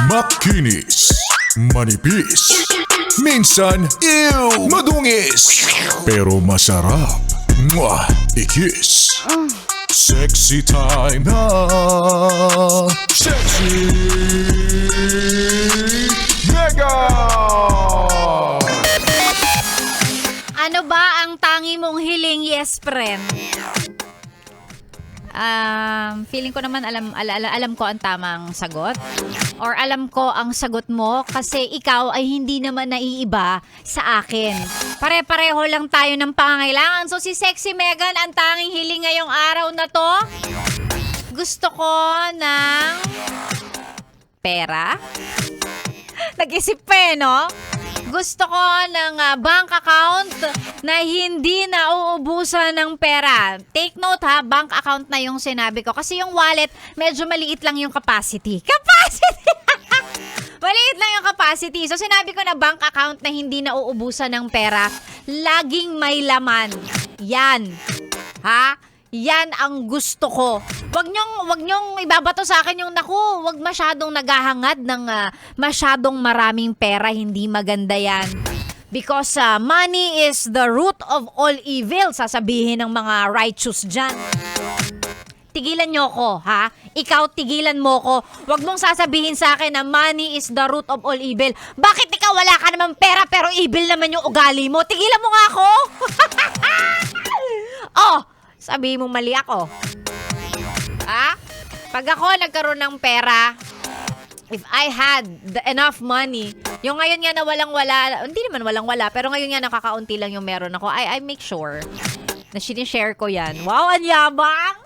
Makinis, manipis, minsan madungis, pero masarap. Mwah! I-kiss. Sexy time na. Sexy Mega! Ano ba ang tangi mong hiling, yes friend? Feeling ko naman alam ko ang tamang sagot. Or alam ko ang sagot mo kasi ikaw ay hindi naman naiiba sa akin. Pare-pareho lang tayo ng pangangailangan. So si Sexy Megan, ang tanging hiling ngayong araw na to, gusto ko ng pera. Nag-isip pa no? Gusto ko ng bank account na hindi nauubusan ng pera. Take note ha, bank account na yung sinabi ko. Kasi yung wallet, medyo maliit lang yung capacity. Maliit lang yung capacity. So sinabi ko na bank account na hindi nauubusan ng pera, laging may laman. Yan. Ha? Yan ang gusto ko. Wag niyong ibabato sa akin yung wag masyadong naghahangad ng masyadong maraming pera, hindi maganda yan. Because money is the root of all evil, sasabihin ng mga righteous dyan. Tigilan niyo ko, ha? Ikaw, tigilan mo ko. Wag mong sasabihin sa akin na money is the root of all evil. Bakit ikaw wala ka naman pera pero evil naman yung ugali mo? Tigilan mo nga ako. Oh, sabihin mo mali ako. Ha? Pag ako nagkaroon ng pera, if I had enough money, yung ngayon nga na walang-wala, hindi naman walang-wala, pero ngayon nga nakakaunti lang yung meron ako, I make sure na sinishare ko yan. Wow, ang yabang!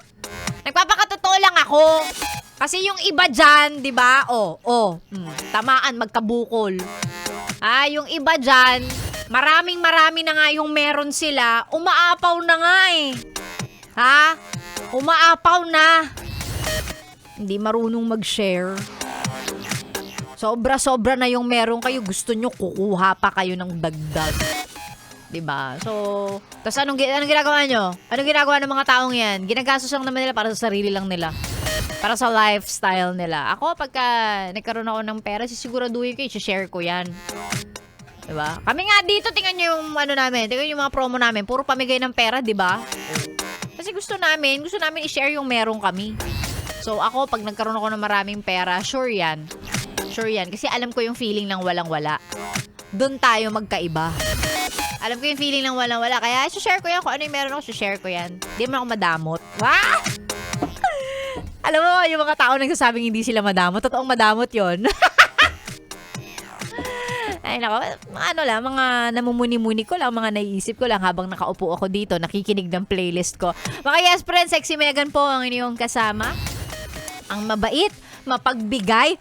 Nagpapakatotoo lang ako. Kasi yung iba dyan, di ba? Tamaan, magkabukol. Yung iba dyan, marami na nga yung meron sila, umaapaw na nga eh. Ha? Umaapaw na. Hindi marunong mag-share. Sobra-sobra na yung meron kayo. Gusto nyo, kukuha pa kayo ng dagdag. Diba? So, tapos anong ginagawa nyo? Anong ginagawa ng mga taong yan? Ginagastos lang naman nila para sa sarili lang nila. Para sa lifestyle nila. Ako, pagka nagkaroon ako ng pera, sisiguraduhin ko, i-share ko yan. Diba? Kami nga dito, tingnan nyo yung namin. Tingnan nyo yung mga promo namin. Puro pamigay ng pera, diba? Kasi gusto namin i-share yung meron kami. So ako, pag nagkaroon ako ng maraming pera, sure yan. Sure yan. Kasi alam ko yung feeling ng walang-wala. Doon tayo magkaiba. Alam ko yung feeling ng walang-wala. Kaya share ko yan. Kung ano yung meron ako, share ko yan. Hindi mo ako madamot. Wah! Alam mo, yung mga tao nagsasabing hindi sila madamot. Totoong madamot yon. Ay nako, mga namumuni-muni ko lang, mga naiisip ko lang habang nakaupo ako dito, nakikinig ng playlist ko. Mga yes friend, Sexy Megan po ang inyong kasama. Ang mabait, mapagbigay,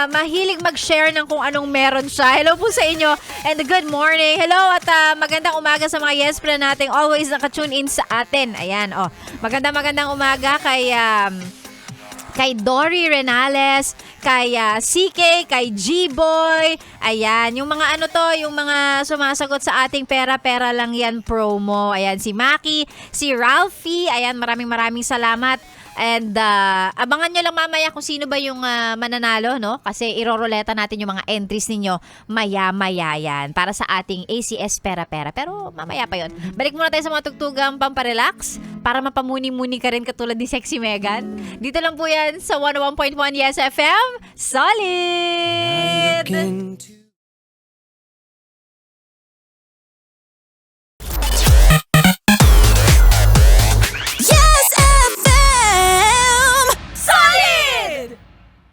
mahilig mag-share ng kung anong meron siya. Hello po sa inyo and good morning. Hello at magandang umaga sa mga yes friend nating always nakatune in sa atin. Ayan, magandang umaga kay Dory Renales, kay CK, kay G-Boy. Ayan, yung mga yung mga sumasagot sa ating pera-pera lang yan promo. Ayan, si Maki, si Ralphie. Ayan, maraming salamat. And abangan nyo lang mamaya kung sino ba yung mananalo, no? Kasi iroroleta natin yung mga entries ninyo maya-maya yan para sa ating ACS Pera-Pera. Pero mamaya pa yon. Balik muna tayo sa mga tugtugang pamparelax para mapamuni-muni ka rin katulad ni Sexy Megan. Dito lang po yan sa 101.1 Yes FM. Solid!